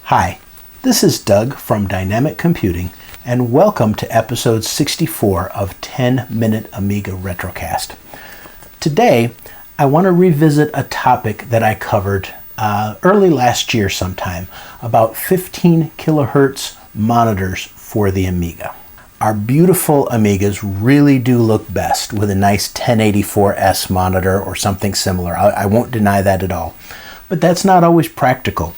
Hi, this is Doug from Dynamic Computing, and welcome to episode 64 of 10-Minute Amiga Retrocast. Today, I want to revisit a topic that I covered early last year sometime, about 15 kilohertz monitors for the Amiga. Our beautiful Amigas really do look best with a nice 1084S monitor or something similar. I won't deny that at all. But that's not always practical.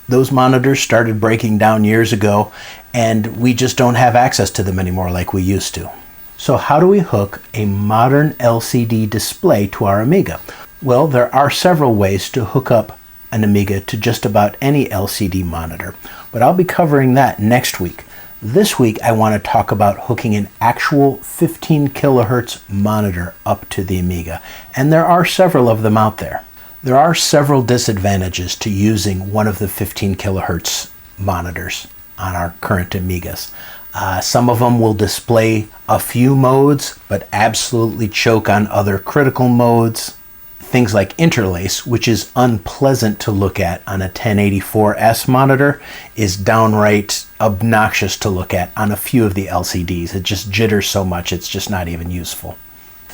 Those monitors started breaking down years ago, and we just don't have access to them anymore like we used to. So how do we hook a modern LCD display to our Amiga? Well, there are several ways to hook up an Amiga to just about any LCD monitor, but I'll be covering that next week. This week I want to talk about hooking an actual 15 kilohertz monitor up to the Amiga, and there are several of them out there. There are several disadvantages to using one of the 15 kilohertz monitors on our current Amigas. Some of them will display a few modes, but absolutely choke on other critical modes. Things like interlace, which is unpleasant to look at on a 1084S monitor, is downright obnoxious to look at on a few of the LCDs. It just jitters so much, it's just not even useful.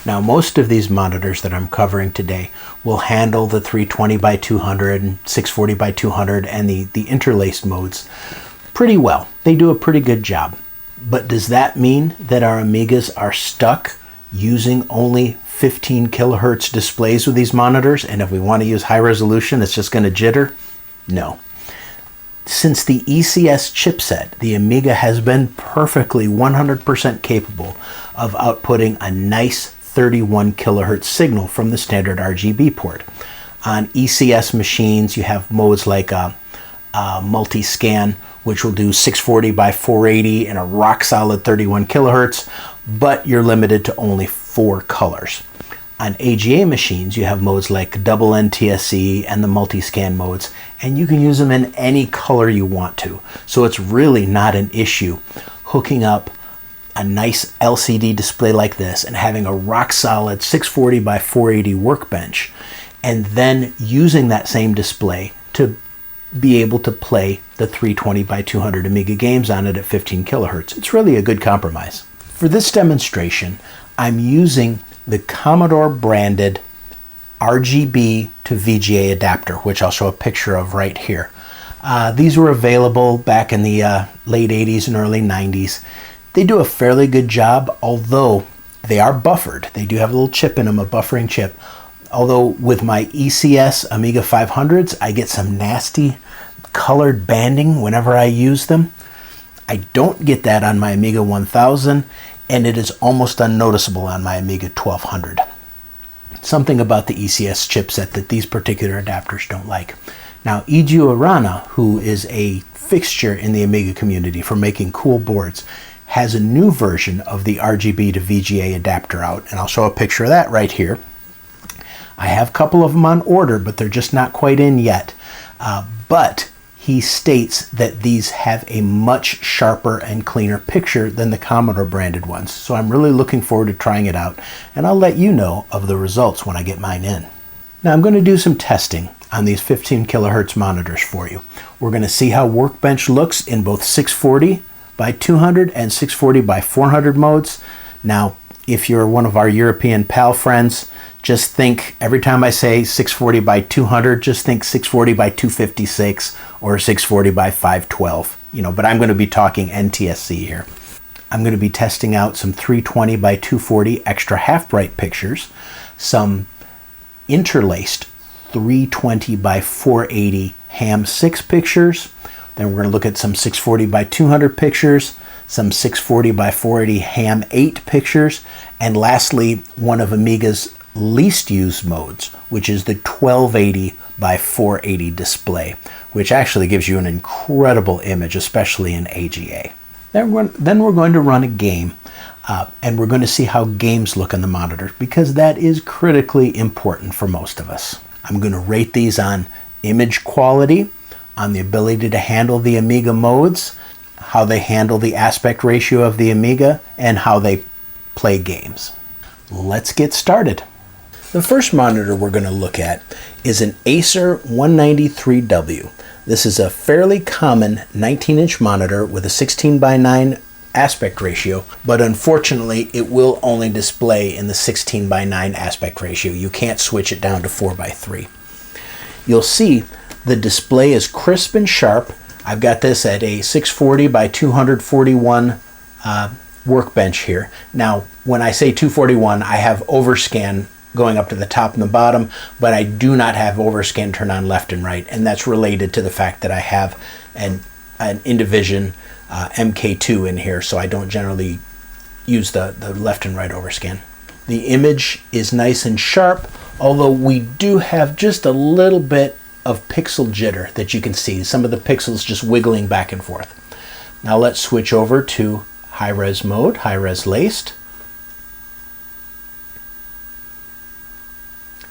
Now, most of these monitors that I'm covering today will handle the 320 by 200 and 640 by 200 and the interlaced modes pretty well. They do a pretty good job. But does that mean that our Amigas are stuck using only 15 kilohertz displays with these monitors, and if we want to use high resolution, it's just going to jitter? No. Since the ECS chipset, the Amiga has been perfectly 100% capable of outputting a nice 31 kilohertz signal from the standard RGB port. On ECS machines, you have modes like multi-scan, which will do 640 by 480 and a rock-solid 31 kilohertz, but you're limited to only 4 colors. On AGA machines, you have modes like double NTSC and the multi-scan modes, and you can use them in any color you want to. So it's really not an issue hooking up a nice LCD display like this and having a rock-solid 640 by 480 workbench, and then using that same display to be able to play the 320 by 200 Amiga games on it at 15 kilohertz. It's really a good compromise. For this demonstration, I'm using the Commodore branded RGB to VGA adapter, which I'll show a picture of right here. These were available back in the late 80s and early 90s. They do a fairly good job, although they are buffered. They do have a little chip in them, a buffering chip. Although with my ECS Amiga 500s, I get some nasty colored banding whenever I use them. I don't get that on my Amiga 1000, and it is almost unnoticeable on my Amiga 1200. Something about the ECS chipset that these particular adapters don't like. Now, Edu Arana, who is a fixture in the Amiga community for making cool boards, has a new version of the RGB to VGA adapter out, and I'll show a picture of that right here. I have a couple of them on order, but they're just not quite in yet. But he states that these have a much sharper and cleaner picture than the Commodore branded ones. So I'm really looking forward to trying it out, and I'll let you know of the results when I get mine in. Now I'm going to do some testing on these 15 kilohertz monitors for you. We're going to see how Workbench looks in both 640 by 200 and 640 by 400 modes. Now, if you're one of our European pal friends, just think, every time I say 640 by 200, just think 640 by 256 or 640 by 512. But I'm going to be talking NTSC here. I'm going to be testing out some 320 by 240 extra half-bright pictures, some interlaced 320 by 480 ham 6 pictures. Then we're going to look at some 640 by 200 pictures, some 640 by 480 ham 8 pictures, and lastly, one of Amiga's least used modes, which is the 1280 by 480 display, which actually gives you an incredible image, especially in AGA. Then we're going to run a game, and we're going to see how games look on the monitor, because that is critically important for most of us. I'm going to rate these on image quality, on the ability to handle the Amiga modes, how they handle the aspect ratio of the Amiga, and how they play games. Let's get started. The first monitor we're going to look at is an Acer 193W. This is a fairly common 19-inch monitor with a 16:9 aspect ratio, but unfortunately it will only display in the 16:9 aspect ratio. You can't switch it down to 4:3. You'll see the display is crisp and sharp. I've got this at a 640 by 241 workbench here. Now, when I say 241, I have overscan going up to the top and the bottom, but I do not have overscan turn on left and right, and that's related to the fact that I have an Indivision MK2 in here, so I don't generally use the left and right overscan. The image is nice and sharp, although we do have just a little bit of pixel jitter that you can see, some of the pixels just wiggling back and forth. Now let's switch over to high-res mode, high-res laced.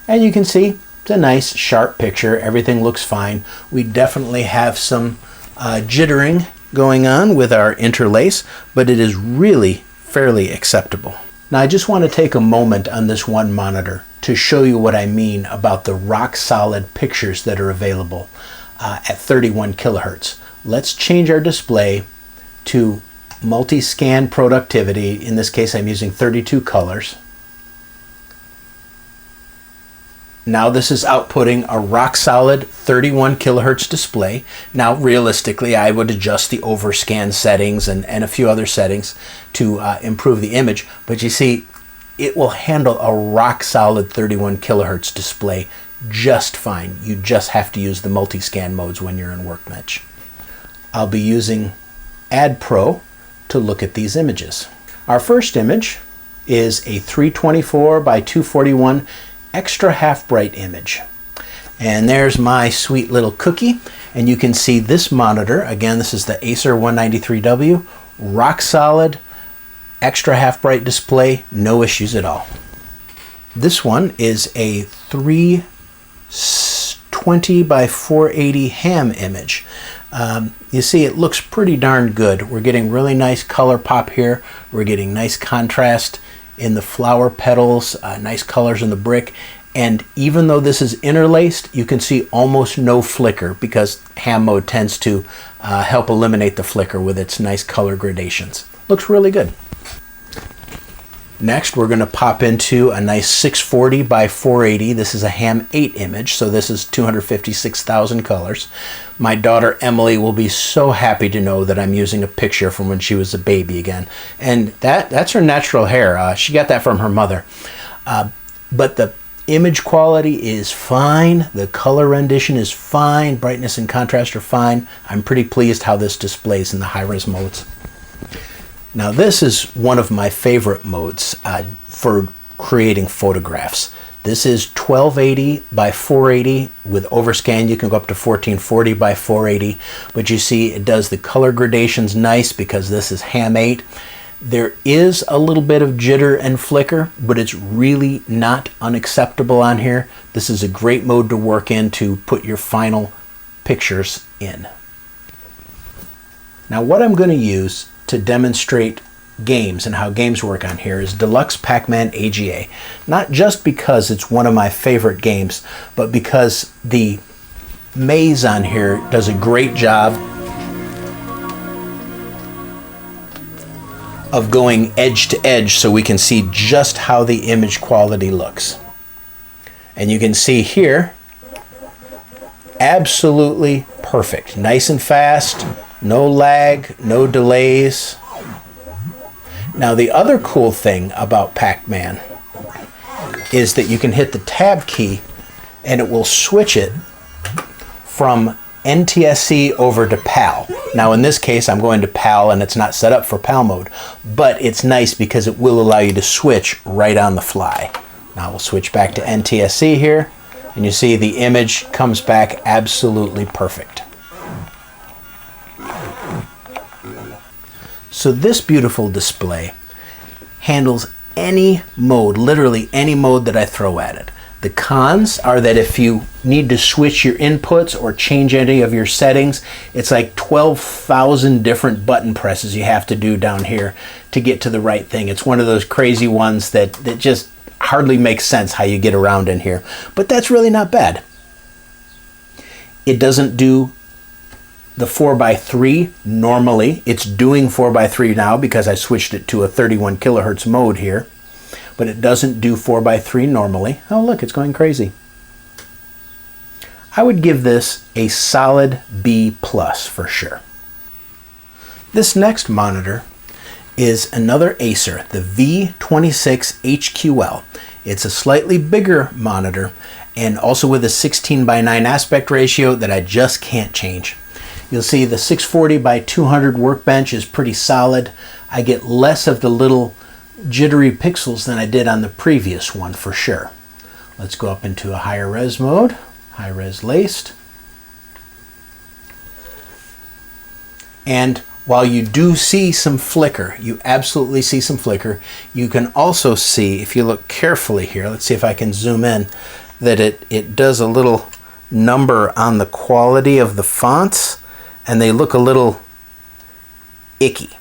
And you can see it's a nice sharp picture. Everything looks fine. We definitely have some jittering going on with our interlace, but it is really fairly acceptable. Now I just want to take a moment on this one monitor to show you what I mean about the rock solid pictures that are available at 31 kilohertz. Let's change our display to multi-scan productivity. In this case I'm using 32 colors. Now this is outputting a rock solid 31 kilohertz display. Now realistically I would adjust the overscan settings and a few other settings to improve the image, but you see it will handle a rock solid 31 kilohertz display just fine. You just have to use the multi-scan modes when you're in Workbench. I'll be using Add Pro to look at these images. Our first image is a 324 by 241 extra half bright image. And there's my sweet little cookie, and you can see this monitor, again this is the Acer 193W, rock solid, extra half bright display, no issues at all. This one is a 320 by 480 ham image. You see it looks pretty darn good. We're getting really nice color pop here. We're getting nice contrast in the flower petals, nice colors in the brick, and even though this is interlaced, you can see almost no flicker because ham mode tends to help eliminate the flicker with its nice color gradations. Looks really good. Next, we're going to pop into a nice 640 by 480. This is a ham 8 image, so this is 256,000 colors. My daughter Emily will be so happy to know that I'm using a picture from when she was a baby again. And that's her natural hair. She got that from her mother. But the image quality is fine. The color rendition is fine. Brightness and contrast are fine. I'm pretty pleased how this displays in the high-res modes. Now this is one of my favorite modes for creating photographs. This is 1280 by 480 with overscan. You can go up to 1440 by 480, but you see it does the color gradations nice because this is ham 8. There is a little bit of jitter and flicker, but it's really not unacceptable on here. This is a great mode to work in to put your final pictures in. Now what I'm going to use to demonstrate games and how games work on here is Deluxe Pac-Man AGA. Not just because it's one of my favorite games, but because the maze on here does a great job of going edge to edge so we can see just how the image quality looks. And you can see here, absolutely perfect. Nice and fast, no lag, no delays. Now the other cool thing about Pac-Man is that you can hit the tab key and it will switch it from NTSC over to PAL. Now in this case I'm going to PAL and it's not set up for PAL mode, but it's nice because it will allow you to switch right on the fly. Now we'll switch back to NTSC here and you see the image comes back absolutely perfect. So this beautiful display handles any mode, literally any mode that I throw at it. The cons are that if you need to switch your inputs or change any of your settings, it's like 12,000 different button presses you have to do down here to get to the right thing. It's one of those crazy ones that just hardly makes sense how you get around in here. But that's really not bad. It doesn't do the 4x3 normally. It's doing 4x3 now because I switched it to a 31 kilohertz mode here, but it doesn't do 4x3 normally. Oh look, it's going crazy. I would give this a solid B+ for sure. This next monitor is another Acer, the V26HQL. It's a slightly bigger monitor and also with a 16:9 aspect ratio that I just can't change. You'll see the 640x200 workbench is pretty solid. I get less of the little jittery pixels than I did on the previous one for sure. Let's go up into a higher res mode, high res laced. And while you do see some flicker, you absolutely see some flicker, you can also see, if you look carefully here, let's see if I can zoom in, that it does a little number on the quality of the fonts, and they look a little icky.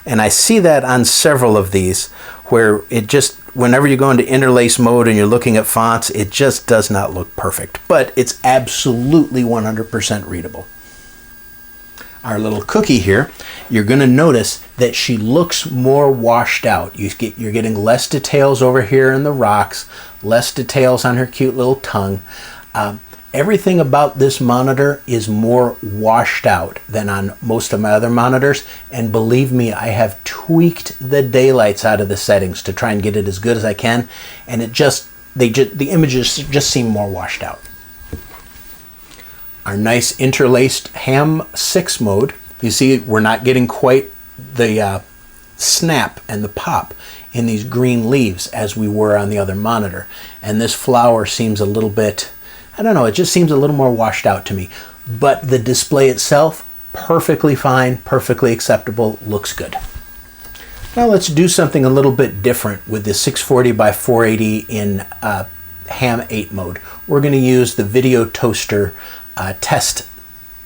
And I see that on several of these, where it just, whenever you go into interlace mode and you're looking at fonts, it just does not look perfect. But it's absolutely 100% readable. Our little cookie here, you're going to notice that she looks more washed out. You're getting less details over here in the rocks, less details on her cute little tongue. Everything about this monitor is more washed out than on most of my other monitors, and believe me, I have tweaked the daylights out of the settings to try and get it as good as I can, and the images just seem more washed out. Our nice interlaced ham 6 mode, you see we're not getting quite the snap and the pop in these green leaves as we were on the other monitor, and this flower seems a little bit, I don't know, it just seems a little more washed out to me. But the display itself, perfectly fine, perfectly acceptable, looks good. Now let's do something a little bit different with the 640x480 in ham 8 mode. We're going to use the video toaster test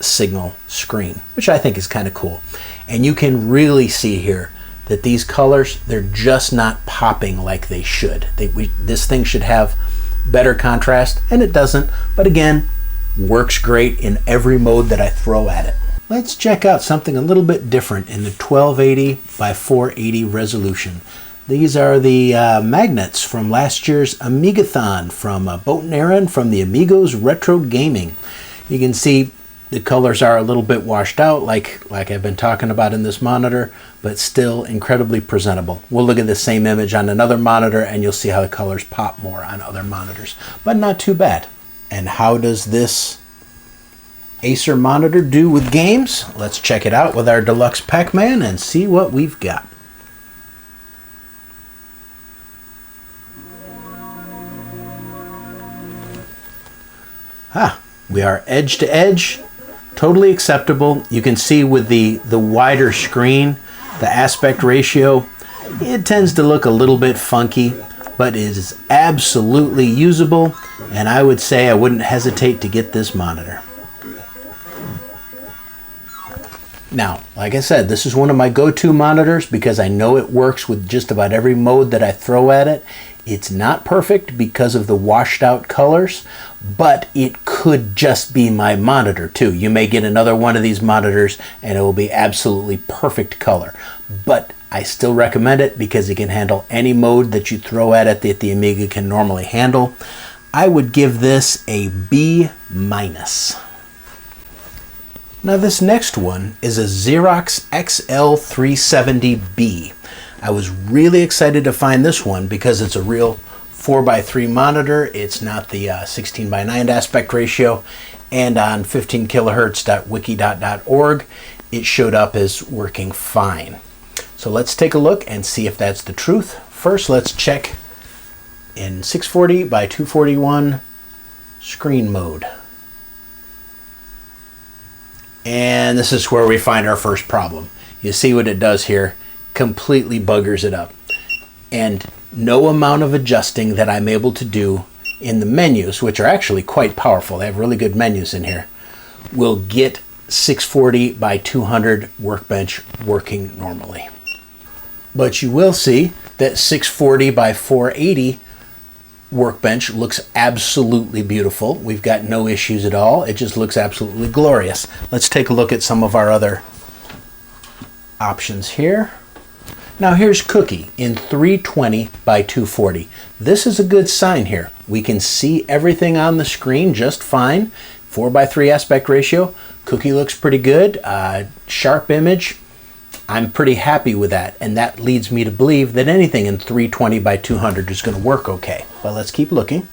signal screen, which I think is kind of cool. And you can really see here that these colors, they're just not popping like they should. This thing should have better contrast, and it doesn't, but again, works great in every mode that I throw at it. Let's check out something a little bit different in the 1280x480 resolution. These are the magnets from last year's Amigathon from Boat and Aaron from the Amigos Retro Gaming. You can see the colors are a little bit washed out like I've been talking about in this monitor, but still incredibly presentable. We'll look at the same image on another monitor and you'll see how the colors pop more on other monitors, but not too bad. And how does this Acer monitor do with games? Let's check it out with our Deluxe Pac-Man and see what we've got. We are edge to edge, totally acceptable. You can see with the wider screen, the aspect ratio, it tends to look a little bit funky, but it is absolutely usable, and I would say I wouldn't hesitate to get this monitor. Now, like I said, this is one of my go-to monitors because I know it works with just about every mode that I throw at it. It's not perfect because of the washed out colors, but it could just be my monitor too. You may get another one of these monitors and it will be absolutely perfect color. But I still recommend it because it can handle any mode that you throw at it that the Amiga can normally handle. I would give this a B-. Now this next one is a Xerox XL370B. I was really excited to find this one because it's a real 4x3 monitor. It's not the 16:9 aspect ratio, and on 15kHz.wiki.org it showed up as working fine. So let's take a look and see if that's the truth. First, let's check in 640x241 screen mode. And this is where we find our first problem. You see what it does here? Completely buggers it up. And no amount of adjusting that I'm able to do in the menus, which are actually quite powerful, they have really good menus in here, will get 640x200 workbench working normally. But you will see that 640x480 workbench looks absolutely beautiful. We've got no issues at all. It just looks absolutely glorious. Let's take a look at some of our other options here. Now here's Cookie in 320 by 240. This is a good sign here. We can see everything on the screen just fine. 4:3 aspect ratio. Cookie looks pretty good. Sharp image. I'm pretty happy with that, and that leads me to believe that anything in 320 by 200 is going to work okay. But let's keep looking.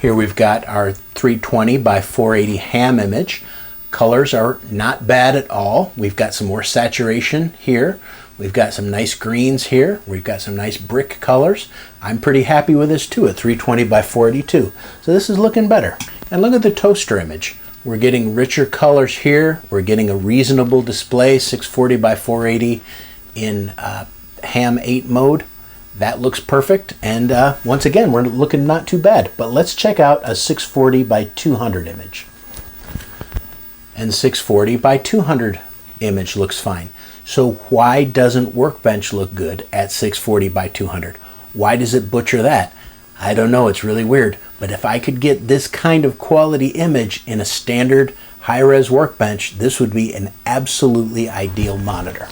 Here we've got our 320 by 480 ham image. Colors are not bad at all. We've got some more saturation here. We've got some nice greens here. We've got some nice brick colors. I'm pretty happy with this too, at 320 by 482. So this is looking better. And look at the toaster image. We're getting richer colors here. We're getting a reasonable display, 640 by 480 in ham 8 mode. That looks perfect. And once again, we're looking not too bad. But let's check out a 640 by 200 image. And 640 by 200 image looks fine. So why doesn't Workbench look good at 640 by 200? Why does it butcher that? I don't know, it's really weird. But if I could get this kind of quality image in a standard high-res Workbench, this would be an absolutely ideal monitor.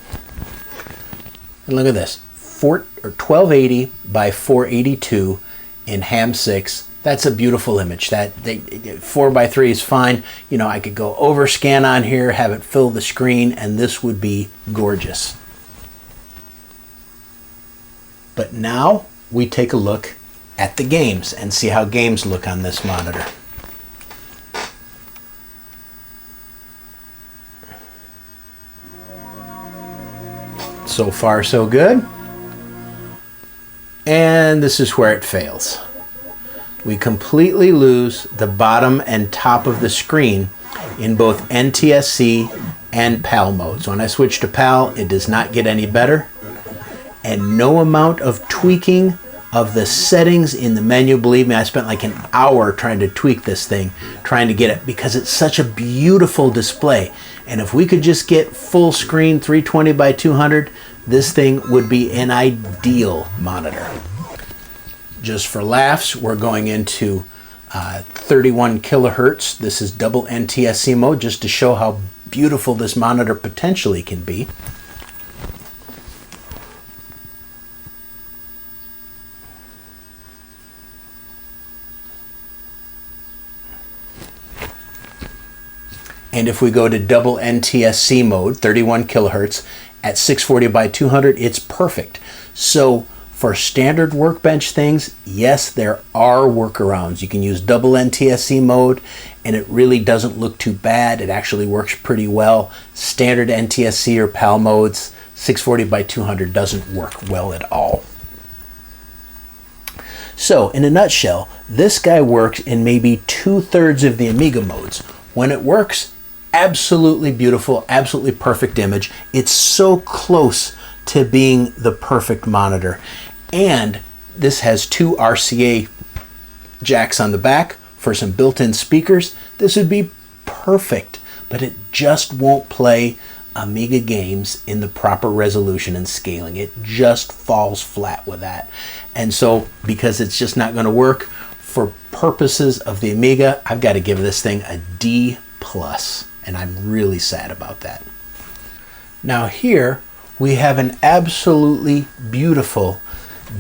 And look at this, 1280 by 482 in ham 6. That's a beautiful image. That 4:3 is fine. You know, I could go over scan on here, have it fill the screen, and this would be gorgeous. But now we take a look at the games and see how games look on this monitor. So far, so good. And this is where it fails. We completely lose the bottom and top of the screen in both NTSC and PAL modes. When I switch to PAL, it does not get any better. And no amount of tweaking of the settings in the menu. Believe me, I spent like an hour trying to tweak this thing, trying to get it, because it's such a beautiful display. And if we could just get full screen 320 by 200, this thing would be an ideal monitor. Just for laughs, we're going into 31 kilohertz. This is double NTSC mode, just to show how beautiful this monitor potentially can be. And if we go to double NTSC mode, 31 kilohertz, at 640 by 200, it's perfect. So for standard Workbench things, yes, there are workarounds. You can use double NTSC mode, and it really doesn't look too bad. It actually works pretty well. Standard NTSC or PAL modes, 640 by 200 doesn't work well at all. So in a nutshell, this guy works in maybe 2/3 of the Amiga modes. When it works, absolutely beautiful, absolutely perfect image. It's so close to being the perfect monitor. And this has 2 RCA jacks on the back for some built-in speakers. This would be perfect, but it just won't play Amiga games in the proper resolution and scaling. It just falls flat with that. And so, because it's just not going to work for purposes of the Amiga, I've got to give this thing a D+, and I'm really sad about that. Now here we have an absolutely beautiful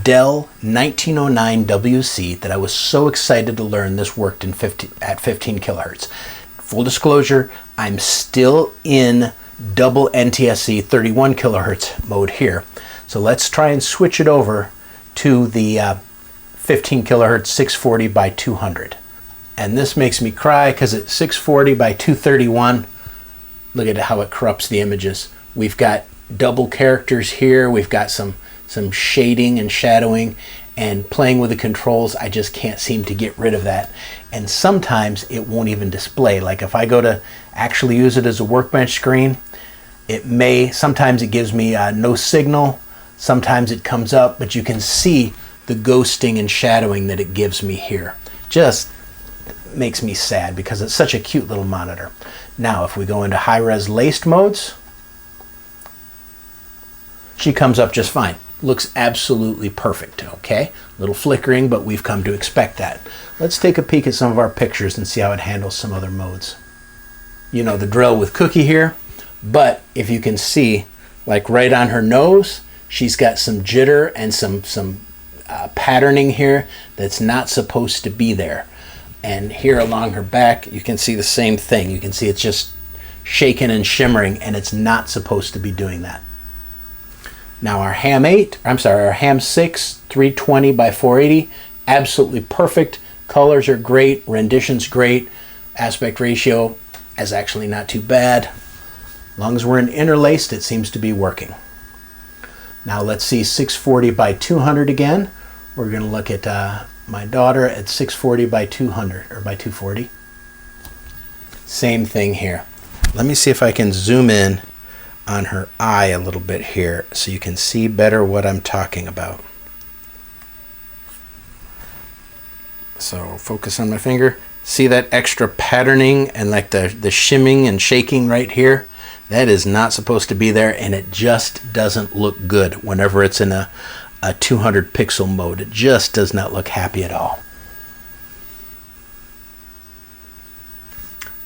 Dell 1909 WC that I was so excited to learn this worked at 15 kilohertz. Full disclosure, I'm still in double NTSC 31 kilohertz mode here. So let's try and switch it over to the 15 kilohertz 640 by 200. And this makes me cry because at 640 by 231, look at how it corrupts the images. We've got double characters here. We've got some shading and shadowing, and playing with the controls, I just can't seem to get rid of that. And sometimes it won't even display. Like if I go to actually use it as a Workbench screen, sometimes it gives me no signal. Sometimes it comes up, but you can see the ghosting and shadowing that it gives me here. Just makes me sad because it's such a cute little monitor. Now if we go into high-res laced modes, she comes up just fine. looks absolutely perfect, okay? A little flickering, but we've come to expect that. Let's take a peek at some of our pictures and see how it handles some other modes. You know the drill with Cookie here, but if you can see, like right on her nose, she's got some jitter and some patterning here that's not supposed to be there. And here along her back, you can see the same thing. You can see it's just shaking and shimmering, and it's not supposed to be doing that. Now our our Ham 6 320 by 480, absolutely perfect. Colors are great, rendition's great, aspect ratio is actually not too bad. As long as we're in interlaced, it seems to be working. Now let's see 640 by 200 again. We're going to look at my daughter at 640 by 200 or by 240. Same thing here. Let me see if I can zoom in on her eye a little bit here so you can see better what I'm talking about. So focus on my finger. See that extra patterning and like the shimming and shaking right here? That is not supposed to be there, and it just doesn't look good whenever it's in a 200 pixel mode. It just does not look happy at all.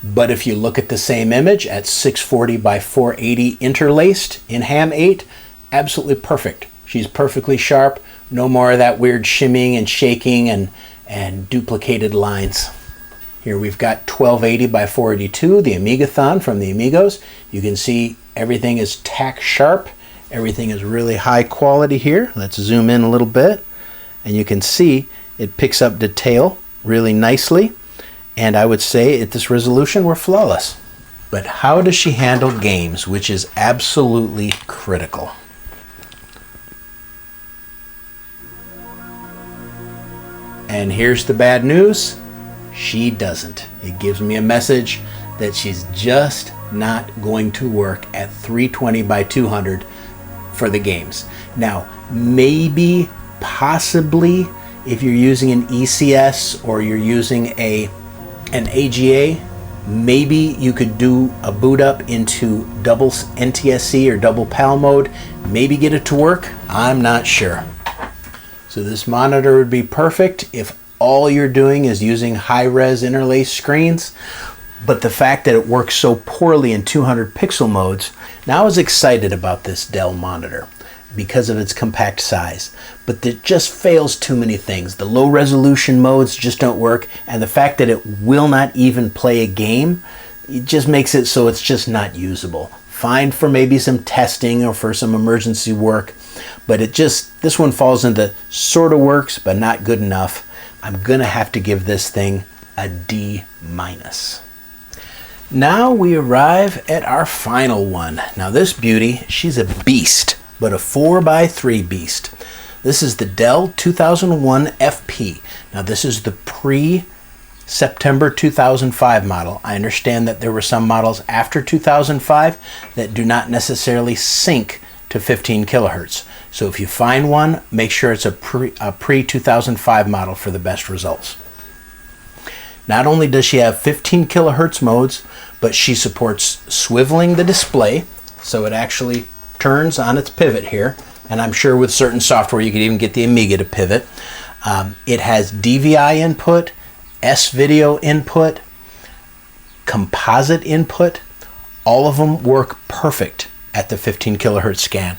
But if you look at the same image at 640 by 480 interlaced in Ham 8, absolutely perfect. She's perfectly sharp. No more of that weird shimming and shaking and duplicated lines. Here we've got 1280 by 482, the Amigathon from the Amigos. You can see everything is tack sharp. Everything is really high quality here. Let's zoom in a little bit. And you can see it picks up detail really nicely. And I would say at this resolution, we're flawless. But how does she handle games, which is absolutely critical? And here's the bad news. She doesn't. It gives me a message that she's just not going to work at 320 by 200 for the games. Now, maybe, possibly, if you're using an ECS or you're using an AGA, maybe you could do a boot up into double NTSC or double PAL mode, maybe get it to work. I'm not sure. So this monitor would be perfect if all you're doing is using high-res interlaced screens, but the fact that it works so poorly in 200 pixel modes, now I was excited about this Dell monitor because of its compact size, but it just fails too many things. The low resolution modes just don't work, and the fact that it will not even play a game, it just makes it so it's just not usable. Fine for maybe some testing or for some emergency work, but this one falls into sort of works, but not good enough. I'm gonna have to give this thing a D-. Now we arrive at our final one. Now this beauty, she's a beast, but a 4x3 beast. This is the Dell 2001 FP. Now this is the pre-September 2005 model. I understand that there were some models after 2005 that do not necessarily sync to 15 kilohertz. So if you find one, make sure it's a pre-2005 model for the best results. Not only does she have 15 kilohertz modes, but she supports swiveling the display, so it actually turns on its pivot here, and I'm sure with certain software you could even get the Amiga to pivot. It has DVI input, S-video input, composite input. All of them work perfect at the 15 kilohertz scan.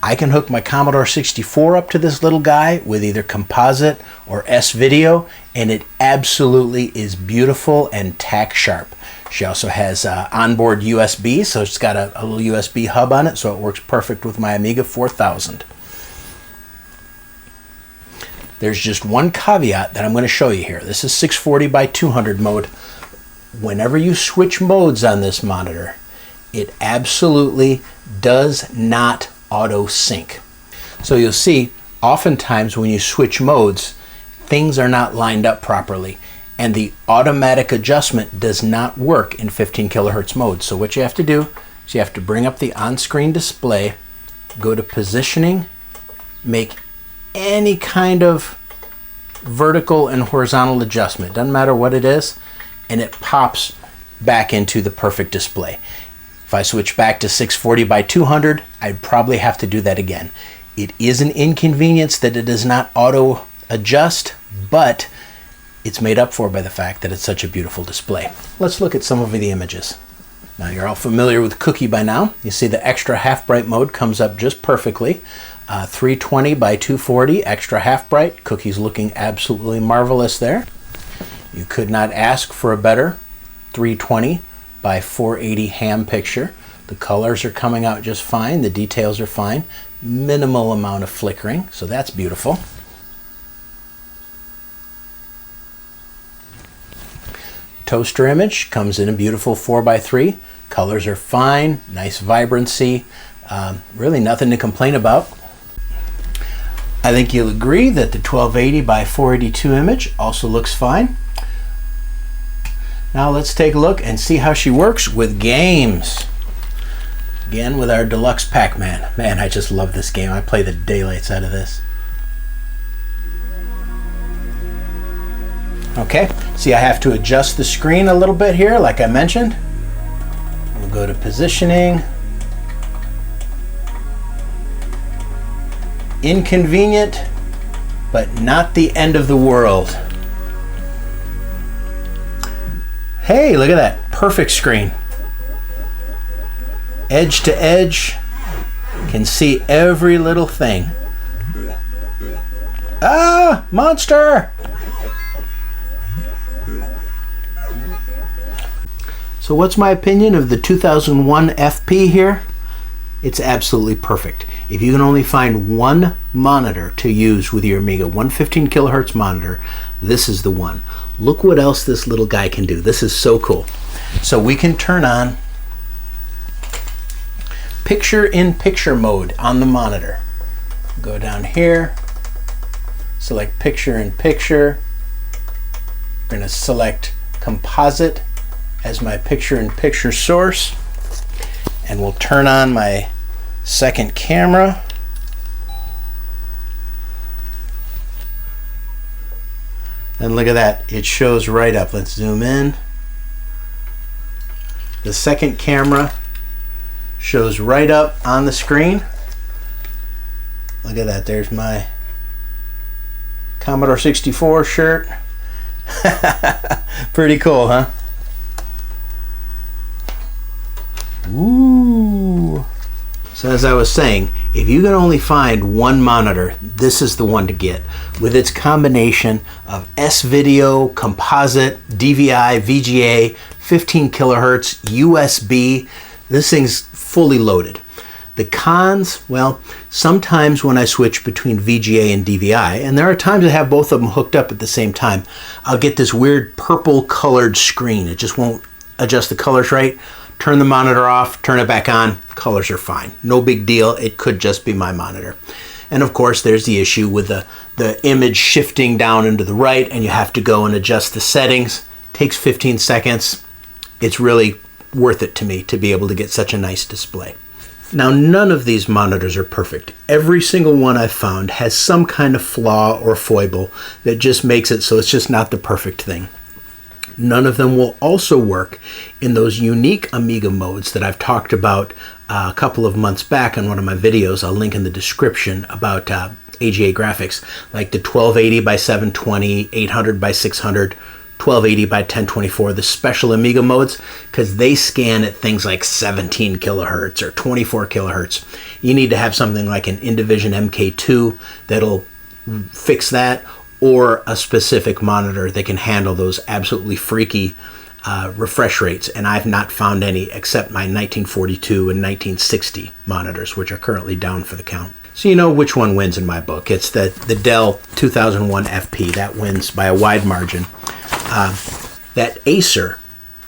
I can hook my Commodore 64 up to this little guy with either composite or S-video, and it absolutely is beautiful and tack sharp. She also has onboard USB, so it's got a little USB hub on it, so it works perfect with my Amiga 4000. There's just one caveat that I'm going to show you here. This is 640 by 200 mode. Whenever you switch modes on this monitor, it absolutely does not auto sync. So you'll see oftentimes when you switch modes, things are not lined up properly, and the automatic adjustment does not work in 15 kilohertz mode. So what you have to do is you have to bring up the on-screen display, go to positioning, make any kind of vertical and horizontal adjustment, doesn't matter what it is, and it pops back into the perfect display. If I switch back to 640 by 200, I'd probably have to do that again. It is an inconvenience that it does not auto adjust, but it's made up for by the fact that it's such a beautiful display. Let's look at some of the images. Now you're all familiar with Cookie by now. You see the extra half bright mode comes up just perfectly. 320 by 240 extra half bright. Cookie's looking absolutely marvelous there. You could not ask for a better 320 by 480 ham picture. The colors are coming out just fine. The details are fine. Minimal amount of flickering, so that's beautiful. Toaster image comes in a beautiful 4:3. Colors are fine, nice vibrancy, really nothing to complain about. I think you'll agree that the 1280 by 482 image also looks fine. Now let's take a look and see how she works with games. Again with our deluxe Pac-Man. Man, I just love this game. I play the daylights out of this. Okay, see I have to adjust the screen a little bit here like I mentioned. We'll go to positioning. Inconvenient, but not the end of the world. Hey, look at that. Perfect screen. Edge to edge. Can see every little thing. Ah, monster! So what's my opinion of the 2001 FP here? It's absolutely perfect. If you can only find one monitor to use with your Amiga, 115 kilohertz monitor, this is the one. Look what else this little guy can do. This is so cool. So we can turn on picture-in-picture mode on the monitor. Go down here, select picture-in-picture. I'm going to select composite as my picture-in-picture source, and we'll turn on my second camera. And look at that, it shows right up. Let's zoom in. The second camera shows right up on the screen. Look at that, there's my Commodore 64 shirt. Pretty cool, huh? Ooh. So as I was saying, if you can only find one monitor, this is the one to get. With its combination of S-Video, composite, DVI, VGA, 15 kilohertz, USB, this thing's fully loaded. The cons, well, sometimes when I switch between VGA and DVI, and there are times I have both of them hooked up at the same time, I'll get this weird purple colored screen. It just won't adjust the colors right. Turn the monitor off, turn it back on, colors are fine. No big deal, it could just be my monitor. And of course there's the issue with the image shifting down into the right, and you have to go and adjust the settings. Takes 15 seconds. It's really worth it to me to be able to get such a nice display. Now none of these monitors are perfect. Every single one I've found has some kind of flaw or foible that just makes it so it's just not the perfect thing. None of them will also work in those unique Amiga modes that I've talked about a couple of months back on one of my videos. I'll link in the description about AGA graphics, like the 1280 by 720, 800 by 600, 1280 by 1024, the special Amiga modes, because they scan at things like 17 kilohertz or 24 kilohertz. You need to have something like an Indivision MK2 that'll fix that, or a specific monitor that can handle those absolutely freaky refresh rates. And I've not found any except my 1942 and 1960 monitors, which are currently down for the count. So you know which one wins in my book. It's the Dell 2001 FP. That wins by a wide margin. That Acer,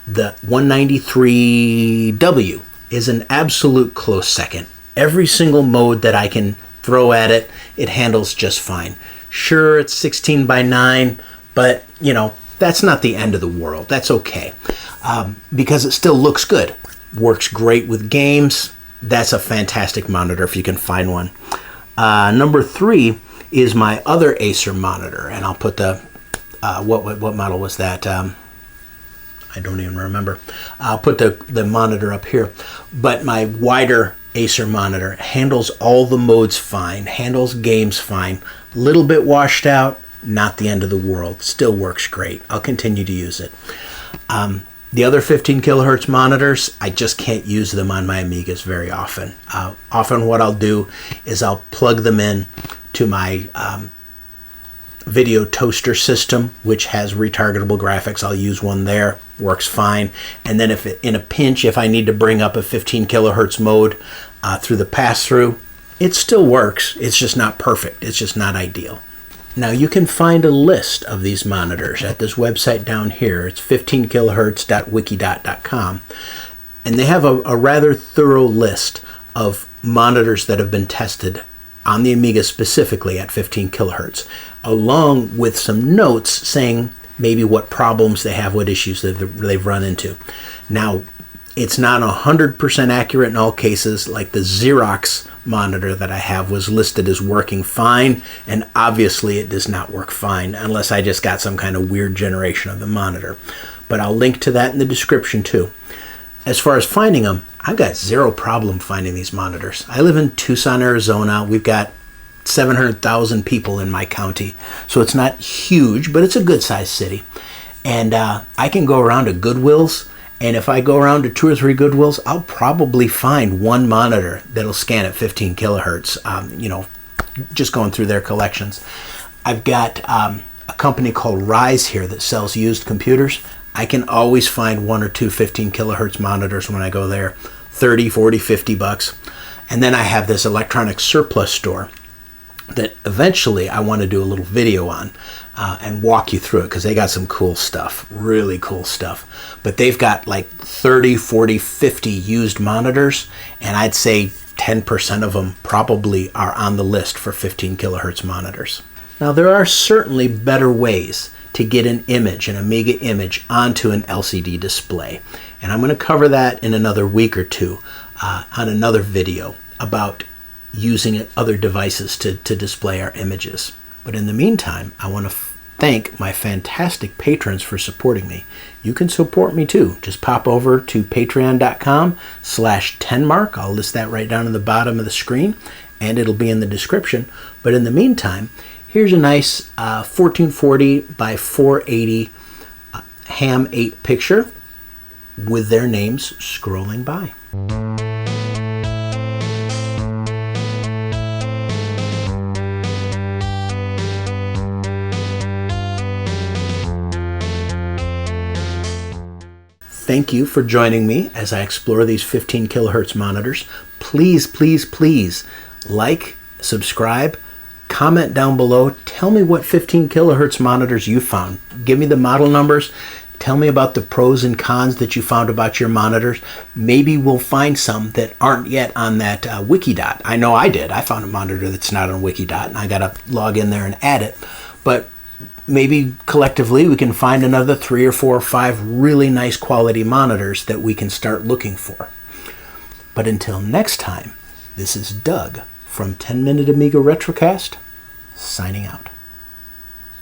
the 193W, is an absolute close second. Every single mode that I can throw at it, it handles just fine. Sure, it's 16 by 9, but you know, that's not the end of the world. That's okay, because it still looks good. Works great with games. That's a fantastic monitor if you can find one. Number 3 is my other Acer monitor, and I'll put the what model was that? I don't even remember. I'll put the monitor up here. But my wider Acer monitor. Handles all the modes fine, handles games fine. Little bit washed out, not the end of the world. Still works great. I'll continue to use it. The other 15 kilohertz monitors, I just can't use them on my Amigas very often. Often what I'll do is I'll plug them in to my video toaster system, which has retargetable graphics. I'll use one there, works fine. And then if in a pinch, if I need to bring up a 15 kilohertz mode through the pass-through, it still works. It's just not perfect. It's just not ideal. Now you can find a list of these monitors at this website down here. It's 15kilohertz.wikidot.com. And they have a rather thorough list of monitors that have been tested on the Amiga specifically at 15 kilohertz, along with some notes saying maybe what problems they have, what issues they've run into. Now, it's not 100% accurate in all cases. Like the Xerox monitor that I have was listed as working fine, and obviously it does not work fine unless I just got some kind of weird generation of the monitor. But I'll link to that in the description too. As far as finding them, I've got zero problem finding these monitors. I live in Tucson, Arizona. We've got 700,000 people in my county, so it's not huge, but it's a good sized city. And I can go around to Goodwill's, and if I go around to 2 or 3 Goodwills, I'll probably find one monitor that'll scan at 15 kilohertz, just going through their collections. I've got a company called Rise here that sells used computers. I can always find 1 or 2 15 kilohertz monitors when I go there, 30, 40, 50 bucks. And then I have this electronic surplus store that eventually I want to do a little video on and walk you through it, because they got some cool stuff, really cool stuff. But they've got like 30, 40, 50 used monitors, and I'd say 10% of them probably are on the list for 15 kilohertz monitors. Now there are certainly better ways to get an image, an Amiga image, onto an LCD display. And I'm going to cover that in another week or two on another video about using other devices to display our images. But in the meantime, I want to thank my fantastic patrons for supporting me. You can support me too. Just pop over to patreon.com/10mark. I'll list that right down at the bottom of the screen, and it'll be in the description. But in the meantime, here's a nice 1440 by 480 Ham 8 picture with their names scrolling by. Thank you for joining me as I explore these 15 kilohertz monitors. Please, please, please like, subscribe, comment down below. Tell me what 15 kilohertz monitors you found. Give me the model numbers. Tell me about the pros and cons that you found about your monitors. Maybe we'll find some that aren't yet on that Wikidot. I know I did. I found a monitor that's not on Wikidot, and I got to log in there and add it. But maybe collectively we can find another 3 or 4 or 5 really nice quality monitors that we can start looking for. But until next time, this is Doug from 10 Minute Amiga Retrocast, signing out.